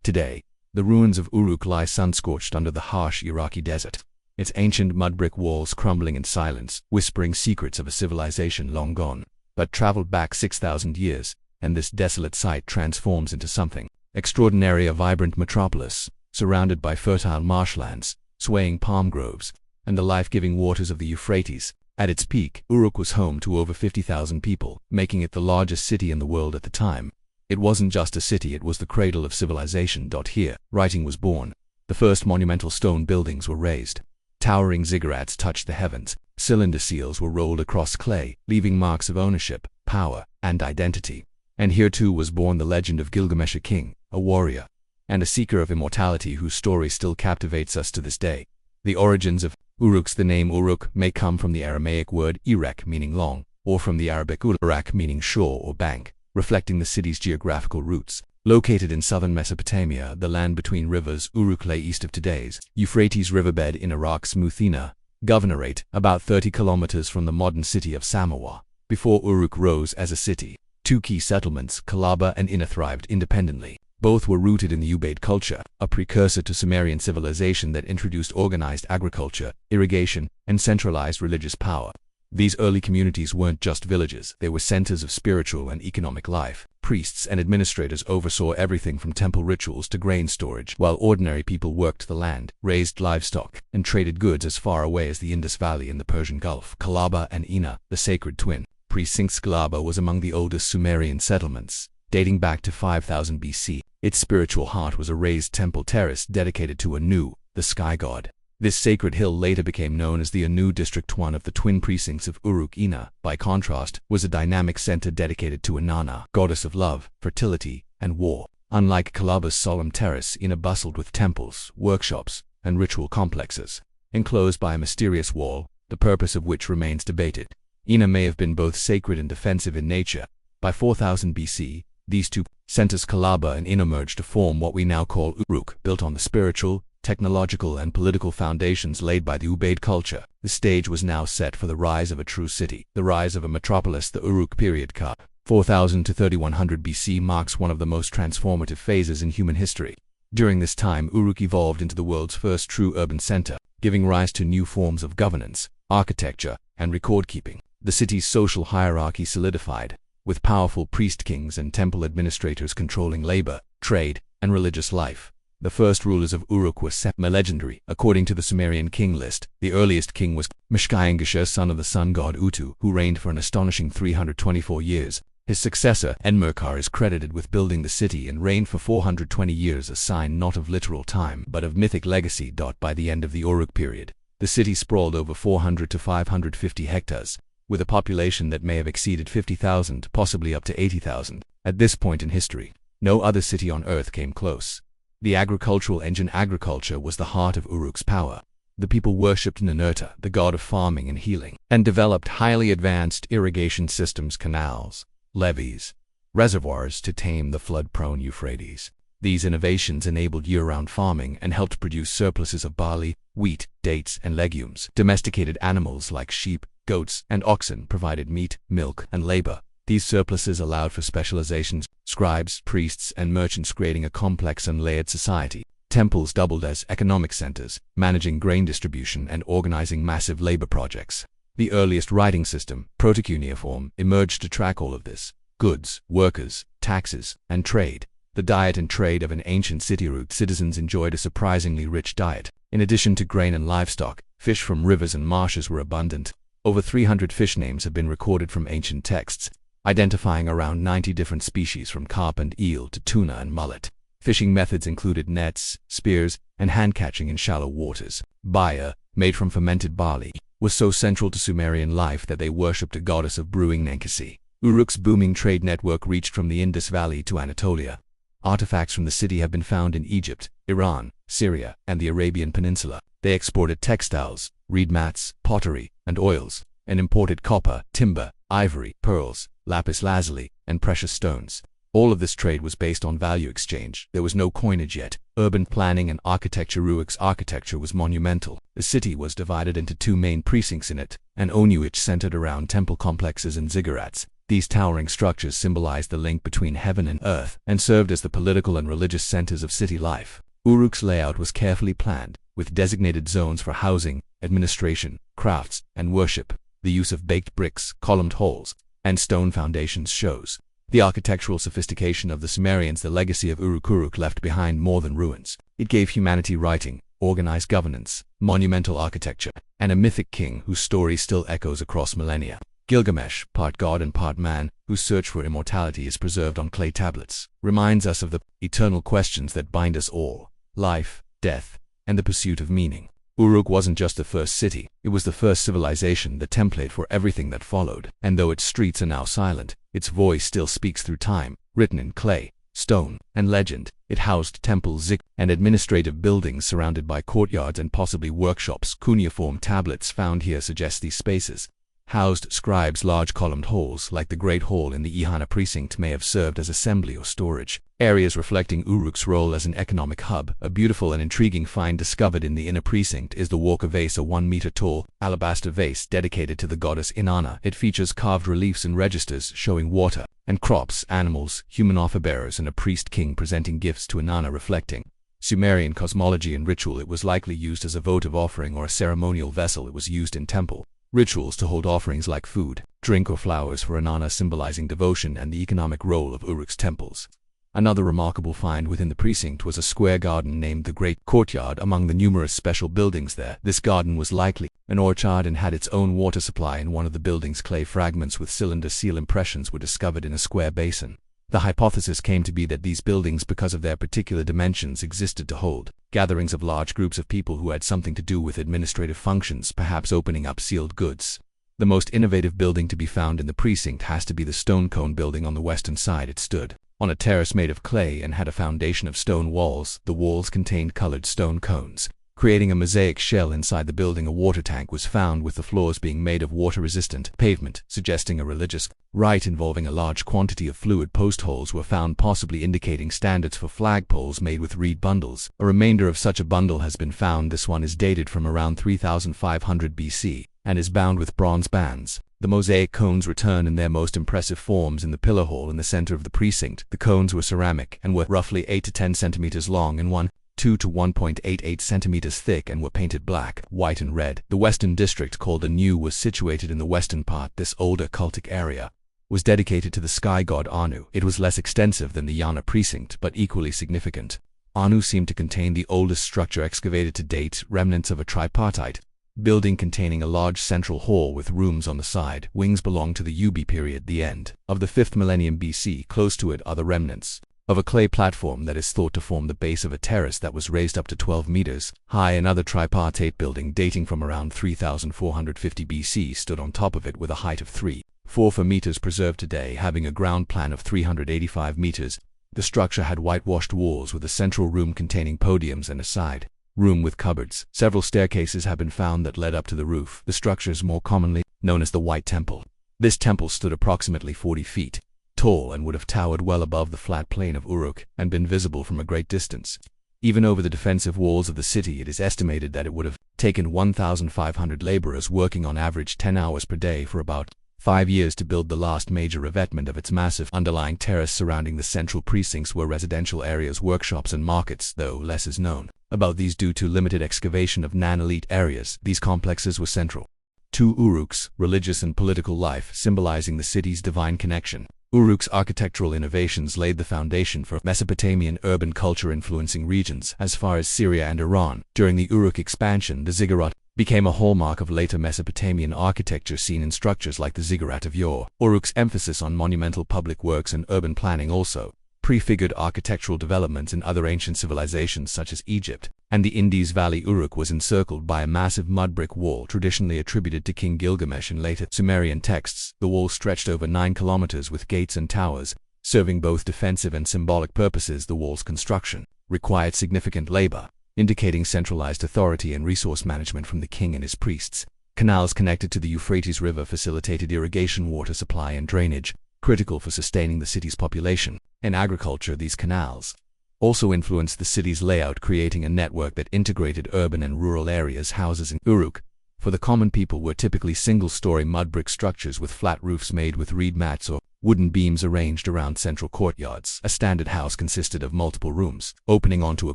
Today, the ruins of Uruk lie sun-scorched under the harsh Iraqi desert, its ancient mud brick walls crumbling in silence, whispering secrets of a civilization long gone. But travel back 6,000 years, and this desolate site transforms into something extraordinary, a vibrant metropolis, surrounded by fertile marshlands, swaying palm groves, and the life-giving waters of the Euphrates. At its peak, Uruk was home to over 50,000 people, making it the largest city in the world at the time. It wasn't just a city, it was the cradle of civilization. Here, writing was born. The first monumental stone buildings were raised. Towering ziggurats touched the heavens. Cylinder seals were rolled across clay, leaving marks of ownership, power, and identity. And here too was born the legend of Gilgamesh, a king, a warrior, and a seeker of immortality whose story still captivates us to this day. The origins of Uruk's. The name Uruk may come from the Aramaic word irek, meaning long, or from the Arabic urak, meaning shore or bank, reflecting the city's geographical roots. Located in southern Mesopotamia, the land between rivers, Uruk lay east of today's Euphrates riverbed in Iraq's Muthina Governorate, about 30 kilometers from the modern city of Samarwa. Before Uruk rose as a city, two key settlements, Kalaba and Ina, thrived independently. Both were rooted in the Ubaid culture, a precursor to Sumerian civilization that introduced organized agriculture, irrigation, and centralized religious power. These early communities weren't just villages, they were centers of spiritual and economic life. Priests and administrators oversaw everything from temple rituals to grain storage, while ordinary people worked the land, raised livestock, and traded goods as far away as the Indus Valley in the Persian Gulf. Kalaba and Ina, the sacred twin precincts. Kalaba was among the oldest Sumerian settlements, dating back to 5000 BC. Its spiritual heart was a raised temple terrace dedicated to Anu, the sky god. This sacred hill later became known as the Anu district. One of the twin precincts of Uruk, Ina, by contrast, was a dynamic center dedicated to Inanna, goddess of love, fertility, and war. Unlike Kalaba's solemn terrace, Ina bustled with temples, workshops, and ritual complexes, enclosed by a mysterious wall, the purpose of which remains debated. Ina may have been both sacred and defensive in nature. By 4000 BC, these two centers, Kalaba and Ina, merged to form what we now call Uruk, built on the spiritual, technological, and political foundations laid by the Ubaid culture. The stage was now set for the rise of a true city, the rise of a metropolis. The Uruk period, ca. 4000 to 3100 BC, marks one of the most transformative phases in human history. During this time, Uruk evolved into the world's first true urban center, giving rise to new forms of governance, architecture, and record-keeping. The city's social hierarchy solidified, with powerful priest-kings and temple administrators controlling labor, trade, and religious life. The first rulers of Uruk were legendary. According to the Sumerian king list, the earliest king was Meshkiangasha, son of the sun god Utu, who reigned for an astonishing 324 years. His successor, Enmerkar, is credited with building the city and reigned for 420 years, a sign not of literal time but of mythic legacy. By the end of the Uruk period, the city sprawled over 400 to 550 hectares, with a population that may have exceeded 50,000, possibly up to 80,000. At this point in history, no other city on earth came close. The agricultural engine. Agriculture was the heart of Uruk's power. The people worshipped Ninurta, the god of farming and healing, and developed highly advanced irrigation systems, canals, levees, reservoirs to tame the flood-prone Euphrates. These innovations enabled year-round farming and helped produce surpluses of barley, wheat, dates, and legumes. Domesticated animals like sheep, goats, and oxen provided meat, milk, and labor. These surpluses allowed for specializations, scribes, priests, and merchants, creating a complex and layered society. Temples doubled as economic centers, managing grain distribution and organizing massive labor projects. The earliest writing system, protocuneiform, emerged to track all of this: goods, workers, taxes, and trade. The diet and trade of an ancient city. Uruk citizens enjoyed a surprisingly rich diet. In addition to grain and livestock, fish from rivers and marshes were abundant. Over 300 fish names have been recorded from ancient texts, identifying around 90 different species, from carp and eel to tuna and mullet. Fishing methods included nets, spears, and hand-catching in shallow waters. Baya, made from fermented barley, was so central to Sumerian life that they worshipped a goddess of brewing, Nenkasi. Uruk's booming trade network reached from the Indus Valley to Anatolia. Artifacts from the city have been found in Egypt, Iran, Syria, and the Arabian Peninsula. They exported textiles, reed mats, pottery, and oils, and imported copper, timber, ivory, pearls, lapis lazuli, and precious stones. All of this trade was based on value exchange. There was no coinage yet. Urban planning and architecture. Uruk's architecture was monumental. The city was divided into two main precincts in it, and Onu, each centered around temple complexes and ziggurats. These towering structures symbolized the link between heaven and earth and served as the political and religious centers of city life. Uruk's layout was carefully planned, with designated zones for housing, administration, crafts, and worship. The use of baked bricks, columned halls, and stone foundations shows the architectural sophistication of the Sumerians. The legacy of Uruk left behind more than ruins. It gave humanity writing, organized governance, monumental architecture, and a mythic king whose story still echoes across millennia. Gilgamesh, part god and part man, whose search for immortality is preserved on clay tablets, reminds us of the eternal questions that bind us all: life, death, and the pursuit of meaning. Uruk wasn't just the first city, it was the first civilization, the template for everything that followed. And though its streets are now silent, its voice still speaks through time, written in clay, stone, and legend. It housed temples, ziggurats, and administrative buildings surrounded by courtyards and possibly workshops. Cuneiform tablets found here suggest these spaces housed scribes. Large columned halls, like the Great Hall in the Ihana precinct, may have served as assembly or storage areas, reflecting Uruk's role as an economic hub. A beautiful and intriguing find discovered in the inner precinct is the Walker vase, a 1-meter-tall alabaster vase dedicated to the goddess Inanna. It features carved reliefs and registers showing water and crops, animals, human offer-bearers, and a priest-king presenting gifts to Inanna, reflecting Sumerian cosmology and ritual. It was likely used as a votive offering or a ceremonial vessel. It was used in temple rituals to hold offerings like food, drink, or flowers for Inanna, symbolizing devotion and the economic role of Uruk's temples. Another remarkable find within the precinct was a square garden named the Great Courtyard. Among the numerous special buildings there, this garden was likely an orchard and had its own water supply. In one of the buildings, clay fragments with cylinder seal impressions were discovered in a square basin. The hypothesis came to be that these buildings, because of their particular dimensions, existed to hold gatherings of large groups of people who had something to do with administrative functions, perhaps opening up sealed goods. The most innovative building to be found in the precinct has to be the stone cone building on the western side. It stood on a terrace made of clay and had a foundation of stone walls. The walls contained colored stone cones, creating a mosaic shell inside the building. A water tank was found, with the floors being made of water-resistant pavement, suggesting a religious rite involving a large quantity of fluid. Post holes were found, possibly indicating standards for flagpoles made with reed bundles. A remainder of such a bundle has been found. This one is dated from around 3500 BC and is bound with bronze bands. The mosaic cones return in their most impressive forms in the pillar hall in the center of the precinct. The cones were ceramic and were roughly 8 to 10 centimeters long and 2 to 1.88 centimeters thick, and were painted black, white, and red. The western district, called Anu, was situated in the western part. This older cultic area was dedicated to the sky god Anu. It was less extensive than the Yana precinct, but equally significant. Anu seemed to contain the oldest structure excavated to date, remnants of a tripartite building containing a large central hall with rooms on the side. Wings belong to the Ubi period, the end of the 5th millennium BC. Close to it are the remnants of a clay platform that is thought to form the base of a terrace that was raised up to 12 meters high. Another tripartite building dating from around 3450 BC stood on top of it, with a height of 3.44 meters, preserved today, having a ground plan of 385 meters. The structure had whitewashed walls with a central room containing podiums and a side room with cupboards. Several staircases have been found that led up to the roof. The structure is more commonly known as the White Temple. This temple stood approximately 40 feet tall and would have towered well above the flat plain of Uruk and been visible from a great distance. Even over the defensive walls of the city, it is estimated that it would have taken 1,500 laborers working on average 10 hours per day for about 5 years to build the last major revetment of its massive underlying terrace. Surrounding the central precincts were residential areas, workshops, and markets, though less is known about these due to limited excavation of non-elite areas. These complexes were central to Uruk's religious and political life, symbolizing the city's divine connection. Uruk's architectural innovations laid the foundation for Mesopotamian urban culture, influencing regions as far as Syria and Iran. During the Uruk expansion, the ziggurat became a hallmark of later Mesopotamian architecture, seen in structures like the ziggurat of Ur. Uruk's emphasis on monumental public works and urban planning also prefigured architectural developments in other ancient civilizations such as Egypt and the Indus Valley. Uruk was encircled by a massive mud brick wall traditionally attributed to King Gilgamesh in later Sumerian texts. The wall stretched over 9 kilometers with gates and towers, serving both defensive and symbolic purposes. The wall's construction required significant labor, indicating centralized authority and resource management from the king and his priests. Canals connected to the Euphrates River facilitated irrigation, water supply, and drainage, critical for sustaining the city's population. In agriculture, these canals also influenced the city's layout, creating a network that integrated urban and rural areas. Houses in Uruk for the common people were typically single-story mud brick structures with flat roofs made with reed mats or wooden beams arranged around central courtyards. A standard house consisted of multiple rooms, opening onto a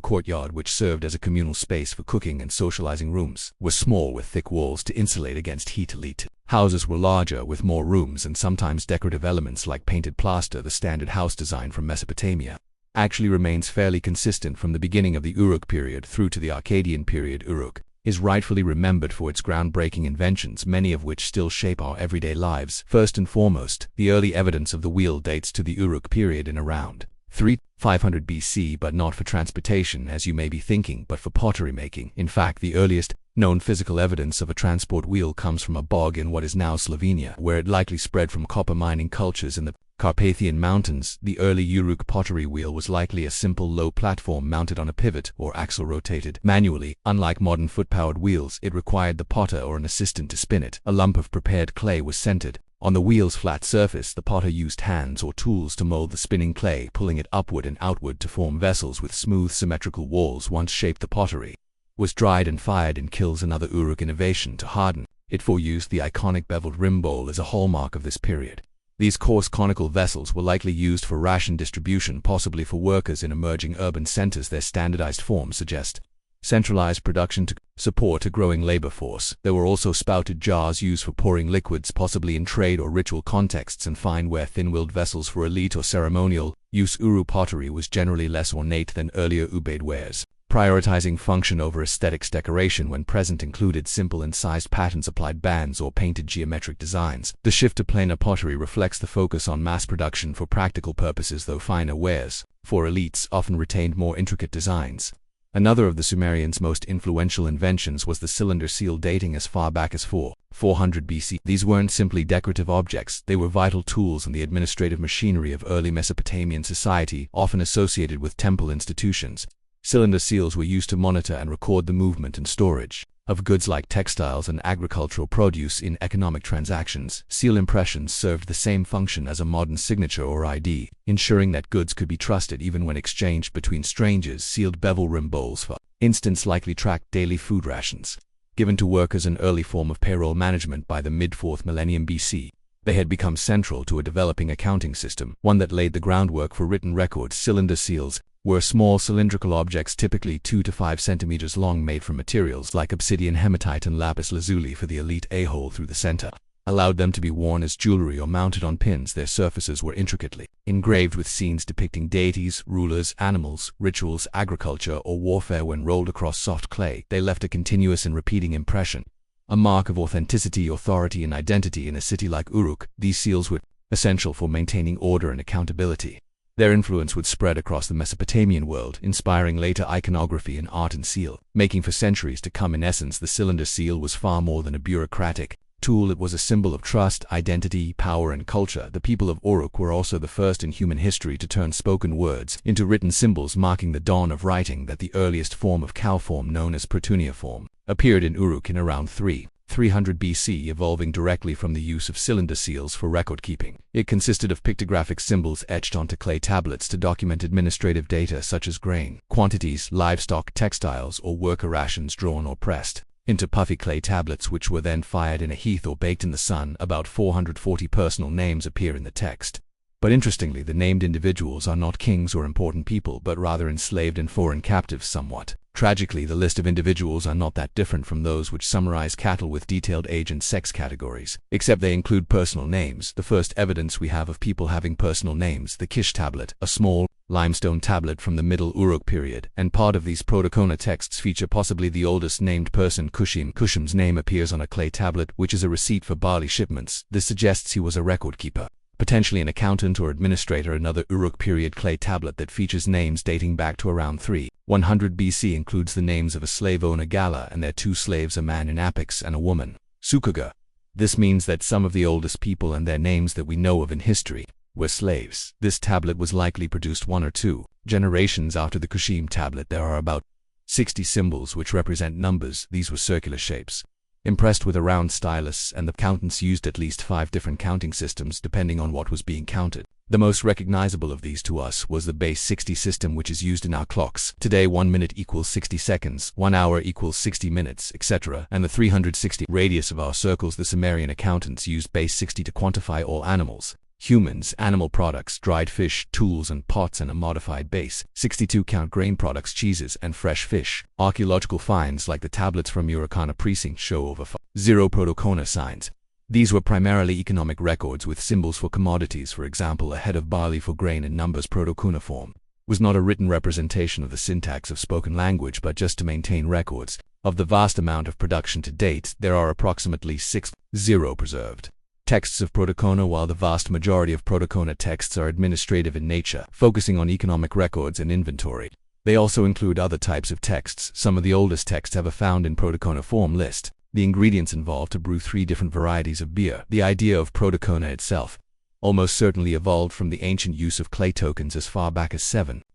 courtyard which served as a communal space for cooking and socializing. Rooms were small with thick walls to insulate against heat. Elite houses were larger with more rooms and sometimes decorative elements like painted plaster. The standard house design from Mesopotamia actually remains fairly consistent from the beginning of the Uruk period through to the Akkadian period. Uruk is rightfully remembered for its groundbreaking inventions, many of which still shape our everyday lives. First and foremost, the early evidence of the wheel dates to the Uruk period in around 3,500 BC, but not for transportation as you may be thinking, but for pottery making. In fact, the earliest known physical evidence of a transport wheel comes from a bog in what is now Slovenia, where it likely spread from copper mining cultures in the Carpathian Mountains. The early Uruk pottery wheel was likely a simple low platform mounted on a pivot or axle rotated manually. Unlike modern foot-powered wheels, it required the potter or an assistant to spin it. A lump of prepared clay was centered on the wheel's flat surface. The potter used hands or tools to mold the spinning clay, pulling it upward and outward to form vessels with smooth, symmetrical walls. Once shaped, the pottery was dried and fired in kilns. Another Uruk innovation to harden it for use. The iconic beveled rim bowl is a hallmark of this period. These coarse conical vessels were likely used for ration distribution, possibly for workers in emerging urban centers. Their standardized form suggests centralized production to support a growing labor force. There were also spouted jars used for pouring liquids, possibly in trade or ritual contexts, and fine-ware thin-willed vessels for elite or ceremonial use. Uru pottery was generally less ornate than earlier Ubaid wares, prioritizing function over aesthetics. Decoration when present included simple incised patterns, applied bands, or painted geometric designs. The shift to planar pottery reflects the focus on mass production for practical purposes, though finer wares for elites often retained more intricate designs. Another of the Sumerians' most influential inventions was the cylinder seal, dating as far back as 400 BC. These weren't simply decorative objects, they were vital tools in the administrative machinery of early Mesopotamian society, often associated with temple institutions. Cylinder seals were used to monitor and record the movement and storage of goods like textiles and agricultural produce in economic transactions. Seal impressions served the same function as a modern signature or ID, ensuring that goods could be trusted even when exchanged between strangers. Sealed bevel rim bowls, for instance, likely tracked daily food rations given to workers, an early form of payroll management. By the mid-4th millennium BC, they had become central to a developing accounting system, one that laid the groundwork for written records. Cylinder seals were small cylindrical objects, typically 2 to 5 centimeters long, made from materials like obsidian, hematite, and lapis lazuli. For the elite, a hole through the center allowed them to be worn as jewelry or mounted on pins. Their surfaces were intricately engraved with scenes depicting deities, rulers, animals, rituals, agriculture, or warfare. When rolled across soft clay, they left a continuous and repeating impression, a mark of authenticity, authority, and identity. In a city like Uruk, these seals were essential for maintaining order and accountability. Their influence would spread across the Mesopotamian world, inspiring later iconography in art and seal making for centuries to come. In essence, the cylinder seal was far more than a bureaucratic tool. It was a symbol of trust, identity, power, and culture. The people of Uruk were also the first in human history to turn spoken words into written symbols, marking the dawn of writing. That the earliest form of cuneiform, known as protuniform, appeared in Uruk in around 300 BC, evolving directly from the use of cylinder seals for record keeping. It consisted of pictographic symbols etched onto clay tablets to document administrative data such as grain quantities, livestock, textiles, or worker rations, drawn or pressed into puffy clay tablets, which were then fired in a heath or baked in the sun. About 440 personal names appear in the text. But interestingly, the named individuals are not kings or important people, but rather enslaved and foreign captives. Somewhat tragically, the list of individuals are not that different from those which summarize cattle with detailed age and sex categories, except they include personal names. The first evidence we have of people having personal names, the Kish tablet, a small limestone tablet from the Middle Uruk period, and part of these Protocona texts feature possibly the oldest named person, Kushim. Kushim's name appears on a clay tablet, which is a receipt for barley shipments. This suggests he was a record keeper, potentially an accountant or administrator. Another Uruk period clay tablet that features names dating back to around 100 BC includes the names of a slave owner, Gala, and their 2 slaves, a man in Apix and a woman, Sukuga. This means that some of the oldest people and their names that we know of in history were slaves. This tablet was likely produced 1 or 2 generations after the Kushim tablet. There are about 60 symbols which represent numbers. These were circular shapes, impressed with a round stylus, and the accountants used at least 5 different counting systems depending on what was being counted. The most recognizable of these to us was the base 60 system, which is used in our clocks. Today 1 minute equals 60 seconds, 1 hour equals 60 minutes, etc. And the 360 radius of our circles. The Sumerian accountants used base 60 to quantify all animals, humans, animal products, dried fish, tools and pots, and a modified base 62 count grain products, cheeses, and fresh fish. Archaeological finds like the tablets from Uruk precinct show over 0 protokona signs. These were primarily economic records with symbols for commodities. For example, a head of barley for grain in numbers protocuneiform was not a written representation of the syntax of spoken language, but just to maintain records. Of the vast amount of production to date, there are approximately 6.0 preserved texts of protokona, while the vast majority of protokona texts are administrative in nature, focusing on economic records and inventory. They also include other types of texts. Some of the oldest texts ever found in protocuneiform list the ingredients involved to brew 3 different varieties of beer. The idea of protokona itself almost certainly evolved from the ancient use of clay tokens as far back as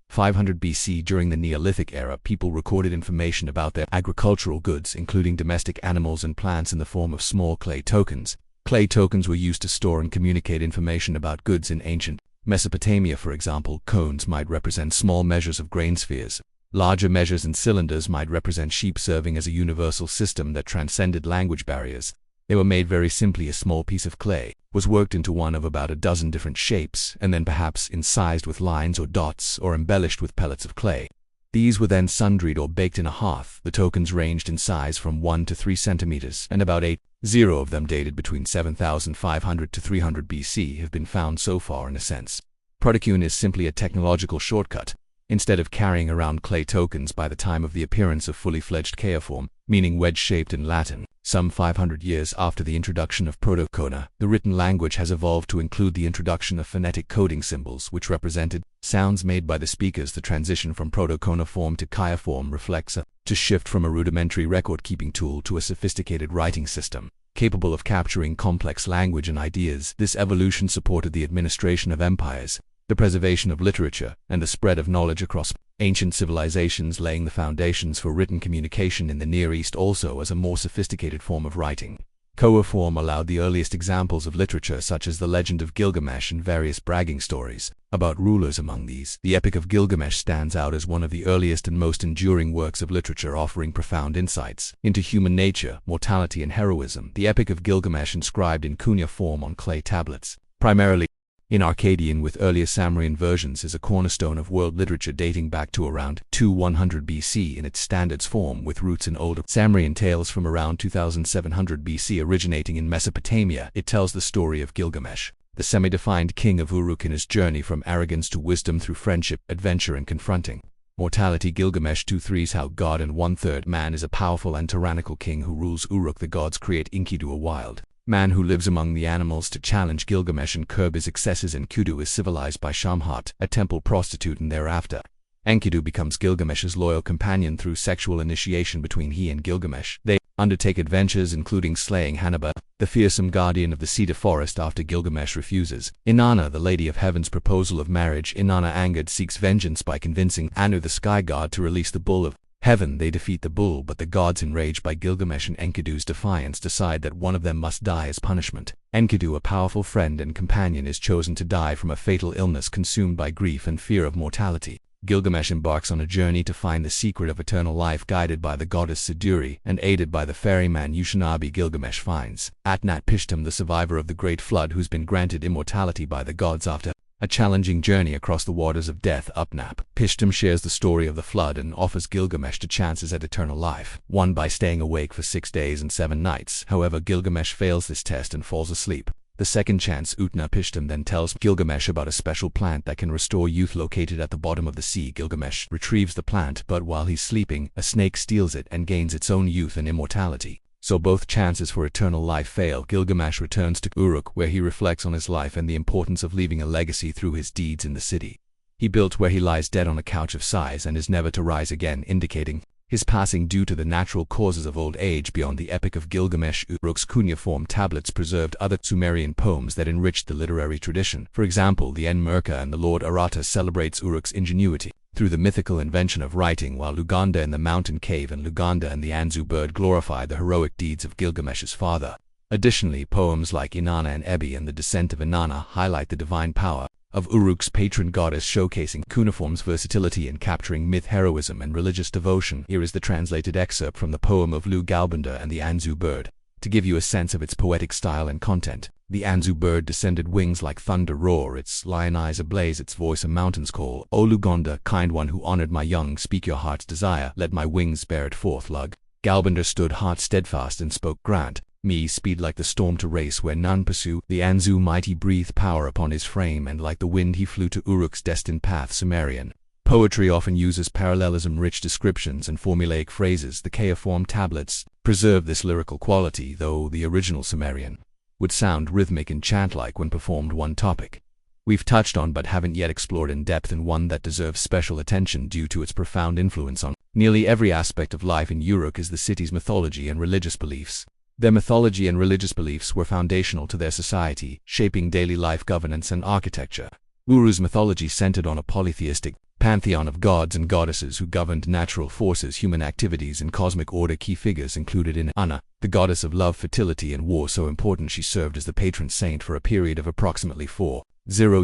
500 BC. During the Neolithic era, people recorded information about their agricultural goods, including domestic animals and plants, in the form of small clay tokens. Clay tokens were used to store and communicate information about goods in ancient Mesopotamia. For example, cones might represent small measures of grain spheres. Larger measures and cylinders might represent sheep, serving as a universal system that transcended language barriers. They were made very simply. A small piece of clay was worked into one of about a dozen different shapes, and then perhaps incised with lines or dots, or embellished with pellets of clay. These were then sundried or baked in a hearth. The tokens ranged in size from 1 to 3 centimeters, and about 80 of them, dated between 7500 to 300 BC, have been found so far. In a sense, protokune is simply a technological shortcut. Instead of carrying around clay tokens by the time of the appearance of fully fledged cuneiform, meaning wedge-shaped in Latin, some 500 years after the introduction of protokona, the written language has evolved to include the introduction of phonetic coding symbols, which represented sounds made by the speakers. The transition from protocuneiform to cuneiform reflects a shift from a rudimentary record-keeping tool to a sophisticated writing system, capable of capturing complex language and ideas. This evolution supported the administration of empires, the preservation of literature, and the spread of knowledge across ancient civilizations, laying the foundations for written communication in the Near East. Also, as a more sophisticated form of writing, cuneiform allowed the earliest examples of literature, such as the legend of Gilgamesh and various bragging stories about rulers. Among these, the Epic of Gilgamesh stands out as one of the earliest and most enduring works of literature, offering profound insights into human nature, mortality, and heroism. The Epic of Gilgamesh, inscribed in cuneiform on clay tablets, primarily in Akkadian with earlier Sumerian versions, is a cornerstone of world literature dating back to around 2100 BC in its standards form, with roots in older Sumerian tales from around 2700 BC. Originating in Mesopotamia, it tells the story of Gilgamesh, the semi-defined king of Uruk, in his journey from arrogance to wisdom through friendship, adventure, and confronting mortality. Gilgamesh 2:3 how God and 1/3 man is a powerful and tyrannical king who rules Uruk. The gods create Enkidu, a wild man who lives among the animals, to challenge Gilgamesh and curb his excesses. Enkidu is civilized by Shamhat, a temple prostitute, and thereafter Enkidu becomes Gilgamesh's loyal companion through sexual initiation. Between he and Gilgamesh, they undertake adventures including slaying Hannibal, the fearsome guardian of the cedar forest, after Gilgamesh refuses Inanna, the Lady of Heaven's proposal of marriage. Inanna, angered, seeks vengeance by convincing Anu, the sky god, to release the bull of heaven. They defeat the bull, but the gods, enraged by Gilgamesh and Enkidu's defiance, decide that one of them must die as punishment. Enkidu, a powerful friend and companion, is chosen to die from a fatal illness, consumed by grief and fear of mortality. Gilgamesh embarks on a journey to find the secret of eternal life, guided by the goddess Siduri and aided by the ferryman Ushanabi. Gilgamesh finds Atnat-Pishtim, the survivor of the Great Flood, who's been granted immortality by the gods after a challenging journey across the waters of death. Utnap-Pishtim shares the story of the flood and offers Gilgamesh 2 chances at eternal life, one by staying awake for 6 days and 7 nights. However, Gilgamesh fails this test and falls asleep. The second chance, Utnapishtim then tells Gilgamesh about a special plant that can restore youth located at the bottom of the sea. Gilgamesh retrieves the plant, but while he's sleeping, a snake steals it and gains its own youth and immortality. So both chances for eternal life fail. Gilgamesh returns to Uruk, where he reflects on his life and the importance of leaving a legacy through his deeds in the city he built, where he lies dead on a couch of sighs and is never to rise again, indicating his passing due to the natural causes of old age. Beyond the Epic of Gilgamesh, Uruk's cuneiform tablets preserved other Sumerian poems that enriched the literary tradition. For example, the Enmerka and the Lord Aratta celebrates Uruk's ingenuity, through the mythical invention of writing, while Luganda in the mountain cave and Luganda and the Anzu bird glorify the heroic deeds of Gilgamesh's father. Additionally, poems like Inanna and Ebi and the Descent of Inanna highlight the divine power of Uruk's patron goddess, showcasing cuneiform's versatility in capturing myth, heroism, and religious devotion. Here is the translated excerpt from the poem of Lugalbanda and the Anzu bird, to give you a sense of its poetic style and content. The Anzu bird descended, wings like thunder roar, its lion eyes ablaze, its voice a mountain's call. O Luganda, kind one who honored my young, speak your heart's desire, let my wings bear it forth. Lug Galbander stood heart steadfast and spoke, grant me speed like the storm to race where none pursue. The Anzu mighty breathed power upon his frame, and like the wind he flew to Uruk's destined path. Sumerian poetry often uses parallelism-rich descriptions and formulaic phrases. The cuneiform tablets preserve this lyrical quality, though the original Sumerian would sound rhythmic and chant-like when performed. One topic we've touched on but haven't yet explored in depth, and one that deserves special attention due to its profound influence on nearly every aspect of life in Uruk, is the city's mythology and religious beliefs. Their mythology and religious beliefs were foundational to their society, shaping daily life, governance, and architecture. Uru's mythology centered on a polytheistic pantheon of gods and goddesses who governed natural forces, human activities, and cosmic order. Key figures included Inanna, the goddess of love, fertility, and war. So important, she served as the patron saint for a period of approximately 40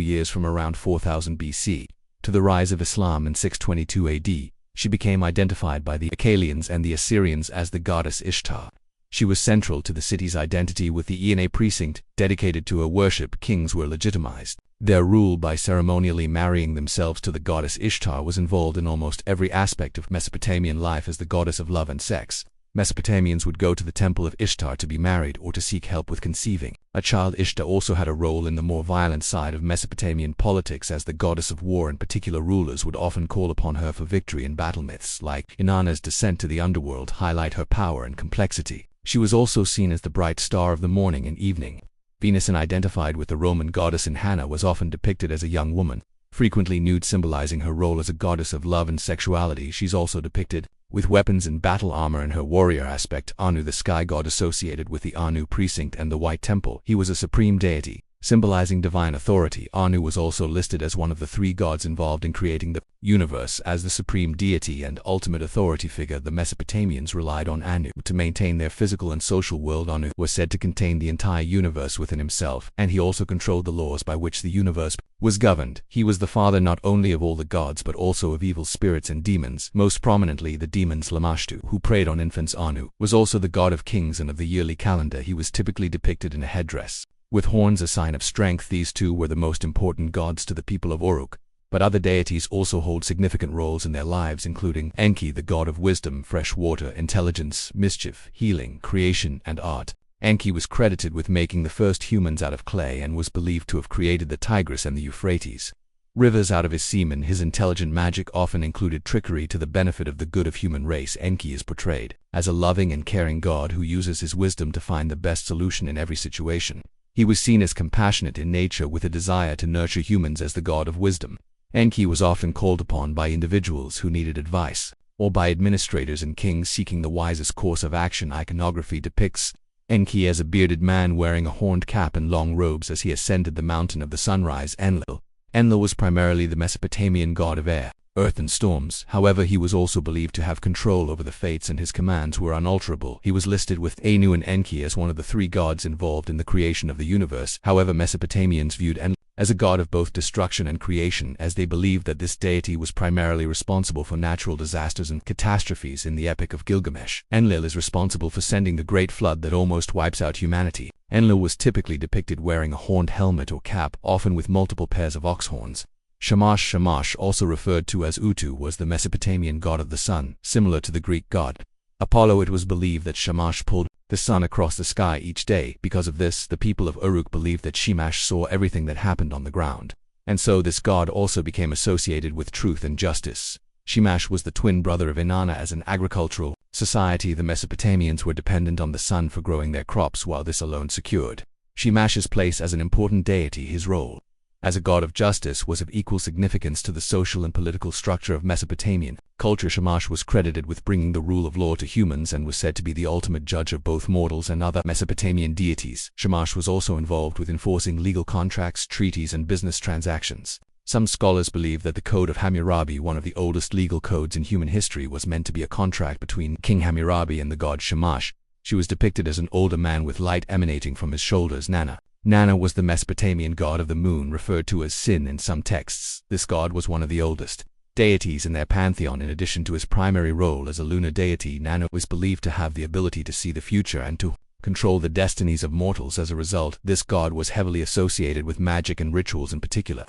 years, from around 4000 BC to the rise of Islam in 622 AD. She became identified by the Akkadians and the Assyrians as the goddess Ishtar. She was central to the city's identity, with the Ina precinct dedicated to her worship. Kings were legitimized their rule by ceremonially marrying themselves to the goddess Ishtar. Was involved in almost every aspect of Mesopotamian life as the goddess of love and sex. Mesopotamians would go to the temple of Ishtar to be married or to seek help with conceiving a child. Ishtar also had a role in the more violent side of Mesopotamian politics as the goddess of war, and particular rulers would often call upon her for victory in battle. Myths like Inanna's descent to the underworld highlight her power and complexity. She was also seen as the bright star of the morning and evening. Venus, identified with the Roman goddess Inanna, was often depicted as a young woman, frequently nude, symbolizing her role as a goddess of love and sexuality. She's also depicted with weapons and battle armor in her warrior aspect. Anu, the sky god associated with the Anu precinct and the White Temple, he was a supreme deity, symbolizing divine authority. Anu was also listed as one of the three gods involved in creating the universe. As the supreme deity and ultimate authority figure, the Mesopotamians relied on Anu to maintain their physical and social world. Anu was said to contain the entire universe within himself, and he also controlled the laws by which the universe was governed. He was the father not only of all the gods but also of evil spirits and demons, most prominently the demons Lamashtu, who preyed on infants. Anu was also the god of kings and of the yearly calendar. He was typically depicted in a headdress with horns, a sign of strength. These two were the most important gods to the people of Uruk, but other deities also hold significant roles in their lives, including Enki, the god of wisdom, fresh water, intelligence, mischief, healing, creation, and art. Enki was credited with making the first humans out of clay and was believed to have created the Tigris and the Euphrates rivers out of his semen. His intelligent magic often included trickery to the benefit of the good of human race. Enki is portrayed as a loving and caring god who uses his wisdom to find the best solution in every situation. He was seen as compassionate in nature, with a desire to nurture humans. As the god of wisdom, Enki was often called upon by individuals who needed advice, or by administrators and kings seeking the wisest course of action. Iconography depicts Enki as a bearded man wearing a horned cap and long robes as he ascended the mountain of the sunrise. Enlil was primarily the Mesopotamian god of air, earth, and storms. However, he was also believed to have control over the fates, and his commands were unalterable. He was listed with Anu and Enki as one of the three gods involved in the creation of the universe. However, Mesopotamians viewed Enlil as a god of both destruction and creation, as they believed that this deity was primarily responsible for natural disasters and catastrophes. In the Epic of Gilgamesh, Enlil is responsible for sending the great flood that almost wipes out humanity. Enlil was typically depicted wearing a horned helmet or cap, often with multiple pairs of ox horns. Shamash, also referred to as Utu, was the Mesopotamian god of the sun, similar to the Greek god Apollo. It was believed that Shamash pulled the sun across the sky each day. Because of this, the people of Uruk believed that Shamash saw everything that happened on the ground, and so this god also became associated with truth and justice. Shamash was the twin brother of Inanna. As an agricultural society, the Mesopotamians were dependent on the sun for growing their crops, while this alone secured Shamash's place as an important deity. His role as a god of justice was of equal significance to the social and political structure of Mesopotamian culture. Shamash was credited with bringing the rule of law to humans and was said to be the ultimate judge of both mortals and other Mesopotamian deities. Shamash was also involved with enforcing legal contracts, treaties, and business transactions. Some scholars believe that the Code of Hammurabi, one of the oldest legal codes in human history, was meant to be a contract between King Hammurabi and the god Shamash. She was depicted as an older man with light emanating from his shoulders. Nana was the Mesopotamian god of the moon, referred to as Sin in some texts. This god was one of the oldest deities in their pantheon. In addition to his primary role as a lunar deity, Nana was believed to have the ability to see the future and to control the destinies of mortals. As a result, this god was heavily associated with magic and rituals in particular.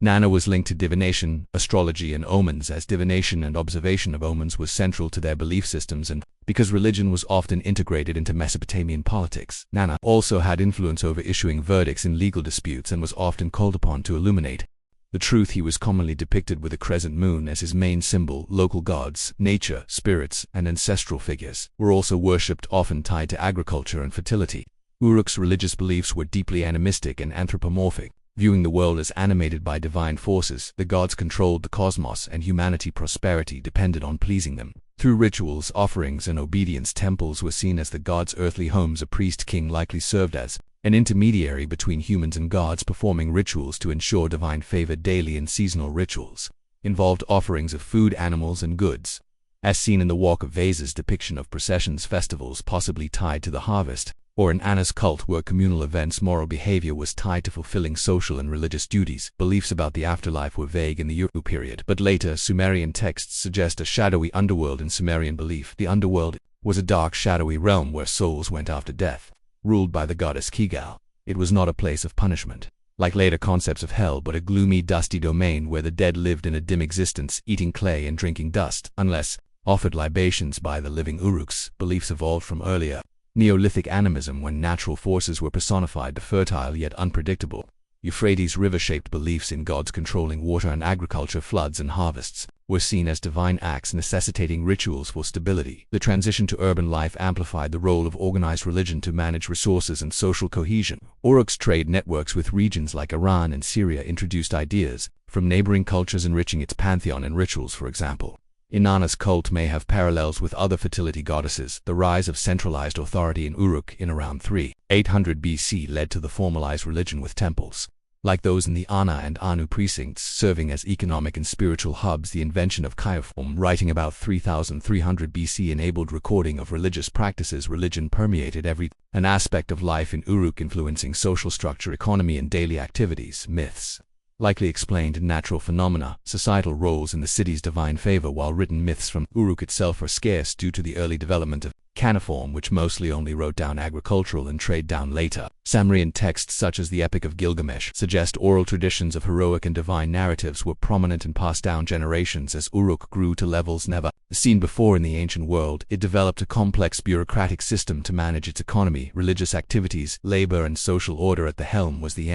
Nana was linked to divination, astrology, and omens, as divination and observation of omens was central to their belief systems, and because religion was often integrated into Mesopotamian politics. Nana also had influence over issuing verdicts in legal disputes and was often called upon to illuminate the truth. He was commonly depicted with a crescent moon as his main symbol. Local gods, nature, spirits, and ancestral figures were also worshipped, often tied to agriculture and fertility. Uruk's religious beliefs were deeply animistic and anthropomorphic. Viewing the world as animated by divine forces, the gods controlled the cosmos, and humanity's prosperity depended on pleasing them. Through rituals, offerings, and obedience, temples were seen as the gods' earthly homes. A priest-king likely served as an intermediary between humans and gods, performing rituals to ensure divine favor. Daily and seasonal rituals involved offerings of food, animals, and goods, as seen in the Walk of Vases depiction of processions, festivals possibly tied to the harvest, or in Anna's cult, where communal events. Moral behavior was tied to fulfilling social and religious duties. Beliefs about the afterlife were vague in the Uruk period, but later Sumerian texts suggest a shadowy underworld. In Sumerian belief, the underworld was a dark, shadowy realm where souls went after death, ruled by the goddess Kigal. It was not a place of punishment, like later concepts of hell, but a gloomy, dusty domain where the dead lived in a dim existence, eating clay and drinking dust, unless offered libations by the living Uruks. Beliefs evolved from earlier Neolithic animism, when natural forces were personified. The fertile yet unpredictable Euphrates River-shaped beliefs in gods controlling water and agriculture. Floods and harvests were seen as divine acts necessitating rituals for stability. The transition to urban life amplified the role of organized religion to manage resources and social cohesion. Uruk's trade networks with regions like Iran and Syria introduced ideas from neighboring cultures, enriching its pantheon and rituals. For example, Inanna's cult may have parallels with other fertility goddesses. The rise of centralized authority in Uruk in around 3800 BC led to the formalized religion, with temples like those in the Anna and Anu precincts serving as economic and spiritual hubs. The invention of cuneiform writing about 3300 BC enabled recording of religious practices. Religion permeated an aspect of life in Uruk, influencing social structure, economy, and daily activities. Myths likely explained natural phenomena, societal roles, in the city's divine favor, while written myths from Uruk itself are scarce due to the early development of cuneiform, which mostly only wrote down agricultural and trade down later. Sumerian texts such as the Epic of Gilgamesh suggest oral traditions of heroic and divine narratives were prominent and passed down generations. As Uruk grew to levels never seen before in the ancient world, it developed a complex bureaucratic system to manage its economy, religious activities, labor, and social order. At the helm was the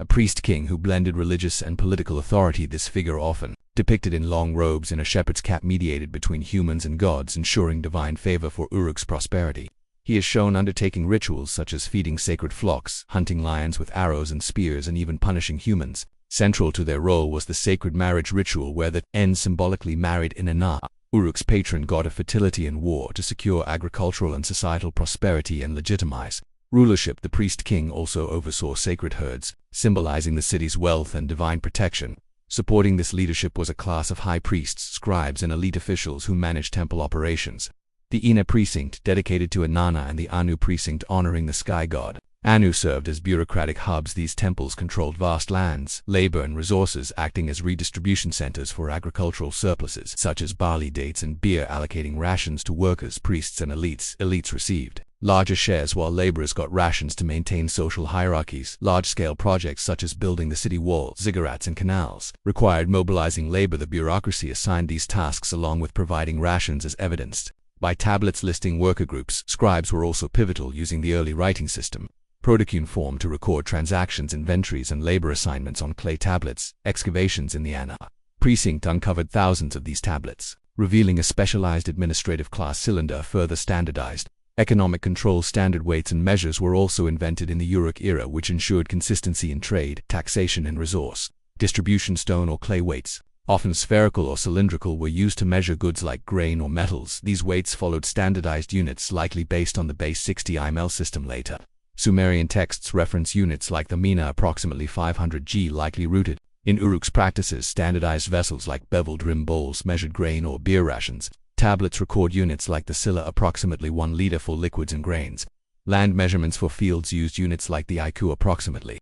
a priest-king who blended religious and political authority. This figure, often depicted in long robes and a shepherd's cap, mediated between humans and gods, ensuring divine favor for Uruk's prosperity. He is shown undertaking rituals such as feeding sacred flocks, hunting lions with arrows and spears, and even punishing humans. Central to their role was the sacred marriage ritual, where the end symbolically married Inanna, Uruk's patron god of fertility and war, to secure agricultural and societal prosperity and legitimize rulership. The priest-king also oversaw sacred herds, symbolizing the city's wealth and divine protection. Supporting this leadership was a class of high priests, scribes, and elite officials who managed temple operations. The Ina precinct, dedicated to Inanna, and the Anu precinct, honoring the sky god Anu, served as bureaucratic hubs. These temples controlled vast lands, labor, and resources, acting as redistribution centers for agricultural surpluses, such as barley, dates, and beer, allocating rations to workers, priests, and elites. Elites received larger shares, while laborers got rations to maintain social hierarchies. Large-scale projects such as building the city walls, ziggurats, and canals required mobilizing labor. The bureaucracy assigned these tasks along with providing rations, as evidenced by tablets listing worker groups. Scribes were also pivotal, using the early writing system, protocuneiform, to record transactions, inventories, and labor assignments on clay tablets. Excavations in the Anna precinct uncovered thousands of these tablets, revealing a specialized administrative class cylinder. Further standardized economic control, standard weights and measures were also invented in the Uruk era, which ensured consistency in trade, taxation, and resource distribution. Stone or clay weights, often spherical or cylindrical, were used to measure goods like grain or metals. These weights followed standardized units, likely based on the base 60 ml system. Later Sumerian texts reference units like the mina, approximately 500 g, likely rooted In Uruk's practices, standardized vessels like beveled rim bowls measured grain or beer rations. Tablets record units like the silla, approximately 1 liter for liquids and grains. Land measurements for fields used units like the iku, approximately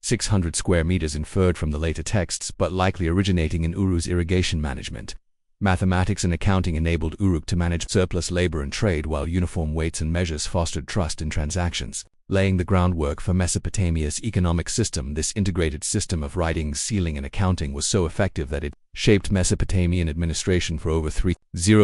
600 square meters, inferred from the later texts, but likely originating in Uru's irrigation management. Mathematics and accounting enabled Uruk to manage surplus labor and trade, while uniform weights and measures fostered trust in transactions, laying the groundwork for Mesopotamia's economic system. This integrated system of writing, sealing, and accounting was so effective that it shaped Mesopotamian administration for over 30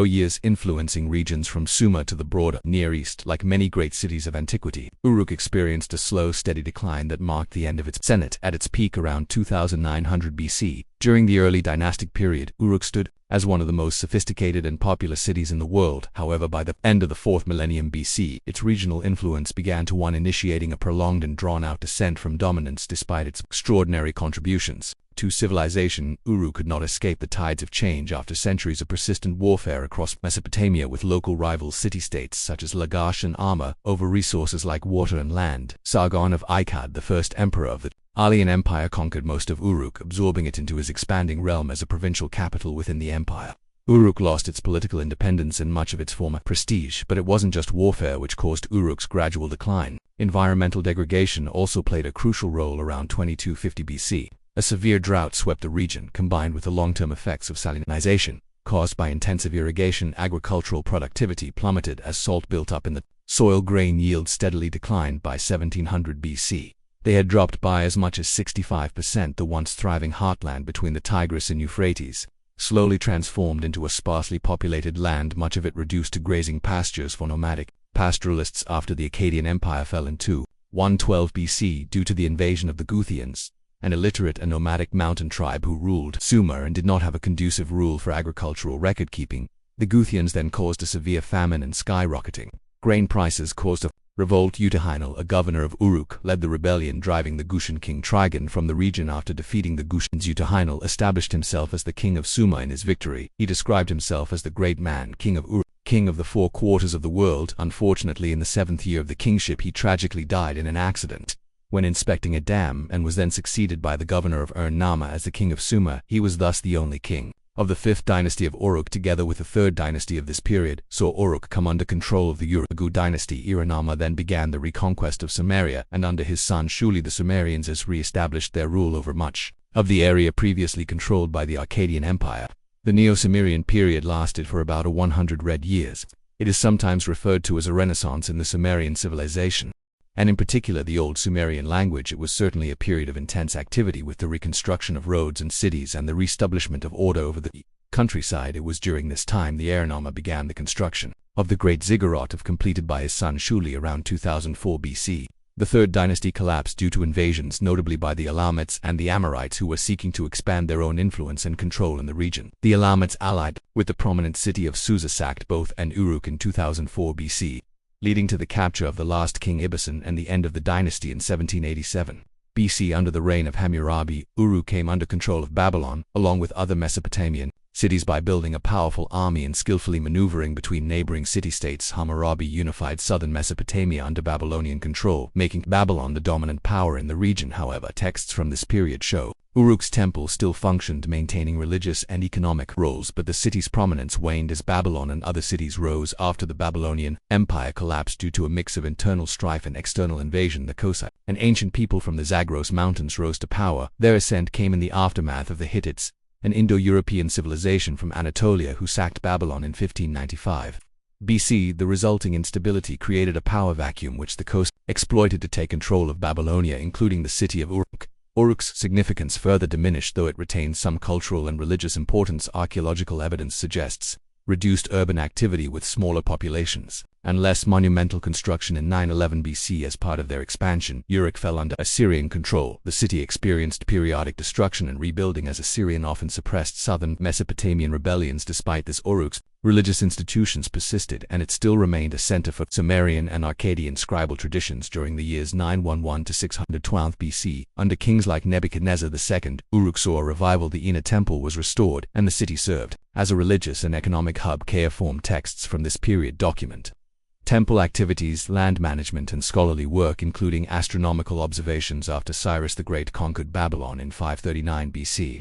years, influencing regions from Sumer to the broader Near East. Like many great cities of antiquity, Uruk experienced a slow, steady decline that marked the end of its Senate at its peak around 2900 BC. During the early dynastic period, Uruk stood as one of the most sophisticated and populous cities in the world. However, by the end of the 4th millennium BC, its regional influence began to wane, initiating a prolonged and drawn-out descent from dominance. Despite its extraordinary contributions to civilization, Uruk could not escape the tides of change after centuries of persistent warfare across Mesopotamia with local rival city-states such as Lagash and Amma over resources like water and land. Sargon of Akkad, the first emperor of the Alian Empire, conquered most of Uruk, absorbing it into his expanding realm as a provincial capital within the empire. Uruk lost its political independence and much of its former prestige, but it wasn't just warfare which caused Uruk's gradual decline. Environmental degradation also played a crucial role around 2250 BC. A severe drought swept the region, combined with the long-term effects of salinization caused by intensive irrigation. Agricultural productivity plummeted as salt built up in the soil. Grain yields steadily declined. By 1700 BC. They had dropped by as much as 65%. The once thriving heartland between the Tigris and Euphrates slowly transformed into a sparsely populated land, much of it reduced to grazing pastures for nomadic pastoralists after the Akkadian Empire fell in 112 BC due to the invasion of the Guthians, an illiterate and nomadic mountain tribe who ruled Sumer and did not have a conducive rule for agricultural record-keeping. The Guthians then caused a severe famine and skyrocketing grain prices caused a revolt. Utahinal, a governor of Uruk, led the rebellion, driving the Gutian king Trigon from the region. After defeating the Gutians, Utahinal established himself as the king of Sumer. In his victory, he described himself as the great man, king of Uruk, king of the 4 quarters of the world. Unfortunately, in the 7th year of the kingship, he tragically died in an accident when inspecting a dam, and was then succeeded by the governor of Ur-Nama as the king of Sumer. He was thus the only king of the 5th dynasty of Uruk, together with the 3rd dynasty of this period, saw Uruk come under control of the Uruk dynasty. Ur-Nama then began the reconquest of Sumeria, and under his son Shuli the Sumerians has re-established their rule over much of the area previously controlled by the Akkadian Empire. The Neo-Sumerian period lasted for about 100 red years. It is sometimes referred to as a renaissance in the Sumerian civilization, and in particular the Old Sumerian language. It was certainly a period of intense activity with the reconstruction of roads and cities and the reestablishment of order over the countryside. It was during this time the Ur-Nama began the construction of the great ziggurat completed by his son Shuli around 2004 BC. The 3rd dynasty collapsed due to invasions, notably by the Elamites and the Amorites, who were seeking to expand their own influence and control in the region. The Elamites, allied with the prominent city of Susa, sacked both and Uruk in 2004 BC. Leading to the capture of the last king Ibisen and the end of the dynasty in 1787 BC. Under the reign of Hammurabi, Uruk came under control of Babylon, along with other Mesopotamian cities, by building a powerful army and skillfully maneuvering between neighboring city-states. Hammurabi unified southern Mesopotamia under Babylonian control, making Babylon the dominant power in the region. However, texts from this period show Uruk's temple still functioned, maintaining religious and economic roles, but the city's prominence waned as Babylon and other cities rose. After the Babylonian Empire collapsed due to a mix of internal strife and external invasion, the Kosa, an ancient people from the Zagros Mountains, rose to power. Their ascent came in the aftermath of the Hittites, an Indo-European civilization from Anatolia who sacked Babylon in 1595 BC. The resulting instability created a power vacuum which the Kosa exploited to take control of Babylonia, including the city of Uruk. Uruk's significance further diminished, though it retained some cultural and religious importance. Archaeological evidence suggests reduced urban activity with smaller populations and less monumental construction. In 911 BC, as part of their expansion, Uruk fell under Assyrian control. The city experienced periodic destruction and rebuilding as Assyrian often suppressed southern Mesopotamian rebellions. Despite this, Uruk's religious institutions persisted, and it still remained a center for Sumerian and Akkadian scribal traditions. During the years 911 to 612 BC, under kings like Nebuchadnezzar II, Uruk saw a revival. The Inner Temple was restored, and the city served as a religious and economic hub. Cuneiform texts from this period document Temple activities, land management, and scholarly work, including astronomical observations after Cyrus the Great conquered Babylon in 539 BC.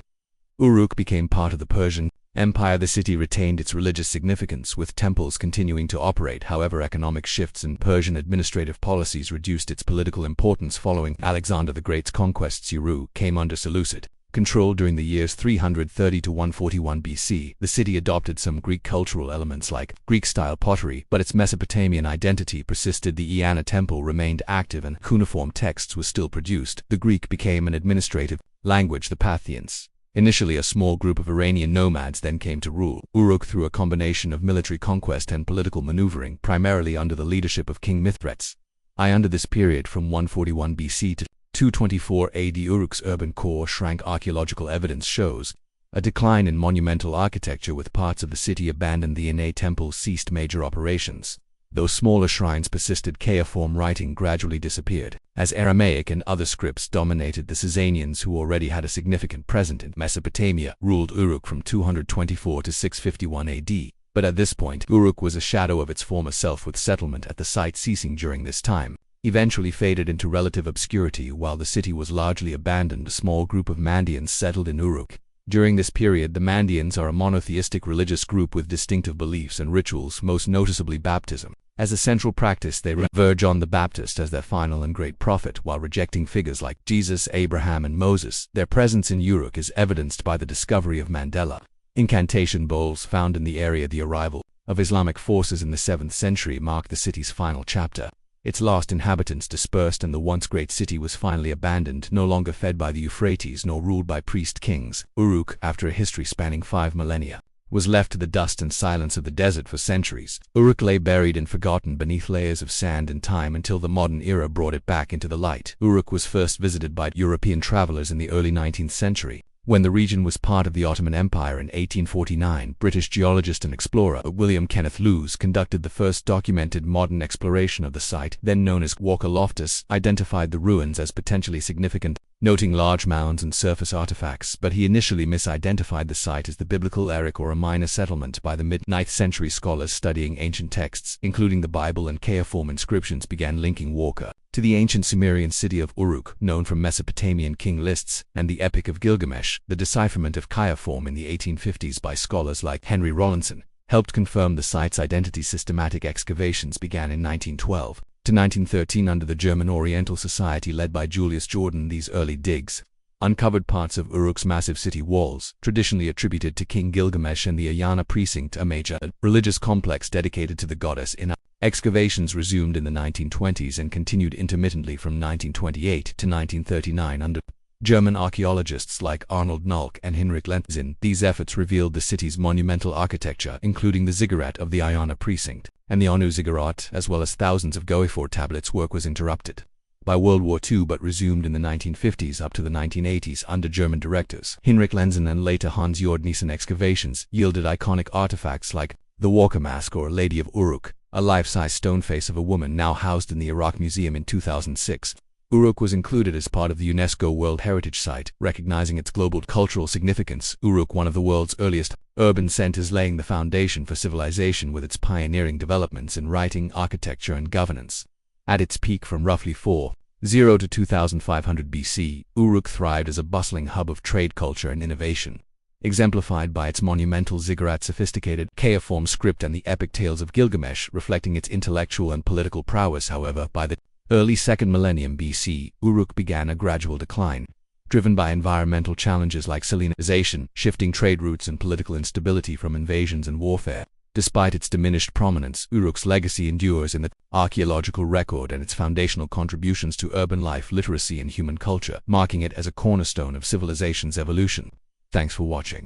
Uruk became part of the Persian Empire. The city retained its religious significance, with temples continuing to operate. However, economic shifts and Persian administrative policies reduced its political importance. Following Alexander the Great's conquests, Uruk came under Seleucid control during the years 330 to 141 BC. The city adopted some Greek cultural elements like Greek-style pottery, but its Mesopotamian identity persisted. The Eanna temple remained active and cuneiform texts were still produced. The Greek became an administrative language. The Parthians, initially a small group of Iranian nomads, then came to rule Uruk through a combination of military conquest and political maneuvering, primarily under the leadership of King Mithridates I. Under this period, from 141 BC to 224 AD, Uruk's urban core shrank. Archaeological evidence shows a decline in monumental architecture, with parts of the city abandoned. The Inay temple ceased major operations. Though smaller shrines persisted, cuneiform writing gradually disappeared, as Aramaic and other scripts dominated. The Sasanians, who already had a significant presence in Mesopotamia, ruled Uruk from 224 to 651 AD. But at this point, Uruk was a shadow of its former self, with settlement at the site ceasing during this time. Eventually faded into relative obscurity. While the city was largely abandoned, a small group of Mandeans settled in Uruk. During this period, the Mandeans are a monotheistic religious group with distinctive beliefs and rituals, most noticeably baptism. As a central practice, they revere John the Baptist as their final and great prophet, while rejecting figures like Jesus, Abraham, and Moses. Their presence in Uruk is evidenced by the discovery of Mandela incantation bowls found in the area. The arrival of Islamic forces in the 7th century marked the city's final chapter. Its last inhabitants dispersed, and the once great city was finally abandoned, no longer fed by the Euphrates nor ruled by priest kings. Uruk, after a history spanning 5 millennia, was left to the dust and silence of the desert for centuries. Uruk lay buried and forgotten beneath layers of sand and time until the modern era brought it back into the light. Uruk was first visited by European travelers in the early 19th century. When the region was part of the Ottoman Empire in 1849, British geologist and explorer William Kenneth Lewis conducted the first documented modern exploration of the site, then known as Walker Loftus, identified the ruins as potentially significant, noting large mounds and surface artifacts, but he initially misidentified the site as the biblical Uruk, or a minor settlement. By the mid-9th century, scholars studying ancient texts, including the Bible and cuneiform inscriptions, began linking Walker to the ancient Sumerian city of Uruk, known from Mesopotamian king lists, and the Epic of Gilgamesh. The decipherment of cuneiform in the 1850s by scholars like Henry Rawlinson helped confirm the site's identity. Systematic excavations began in 1912 to 1913 under the German Oriental Society led by Julius Jordan. These early digs uncovered parts of Uruk's massive city walls, traditionally attributed to King Gilgamesh, and the Ayana precinct, a major religious complex dedicated to the goddess Inanna. Excavations resumed in the 1920s and continued intermittently from 1928 to 1939 under German archaeologists like Arnold Nulk and Heinrich Lentzin. These efforts revealed the city's monumental architecture, including the ziggurat of the Ayana precinct and the Anu ziggurat, as well as thousands of Goifor tablets. Work was interrupted by World War II but resumed in the 1950s up to the 1980s under German directors Heinrich Lentzin and later Hans-Jörg Nissen. Excavations yielded iconic artifacts like the Walker Mask, or Lady of Uruk, a life-size stone face of a woman now housed in the Iraq Museum. In 2006, Uruk was included as part of the UNESCO World Heritage Site, recognizing its global cultural significance. Uruk, one of the world's earliest urban centers, laying the foundation for civilization with its pioneering developments in writing, architecture, and governance. At its peak from roughly 40 to 2500 BC, Uruk thrived as a bustling hub of trade, culture, and innovation, exemplified by its monumental ziggurat, sophisticated cuneiform script, and the epic tales of Gilgamesh, reflecting its intellectual and political prowess. However, by the early 2nd millennium BC, Uruk began a gradual decline, driven by environmental challenges like salinization, shifting trade routes, and political instability from invasions and warfare. Despite its diminished prominence, Uruk's legacy endures in the archaeological record and its foundational contributions to urban life, literacy, and human culture, marking it as a cornerstone of civilization's evolution. Thanks for watching.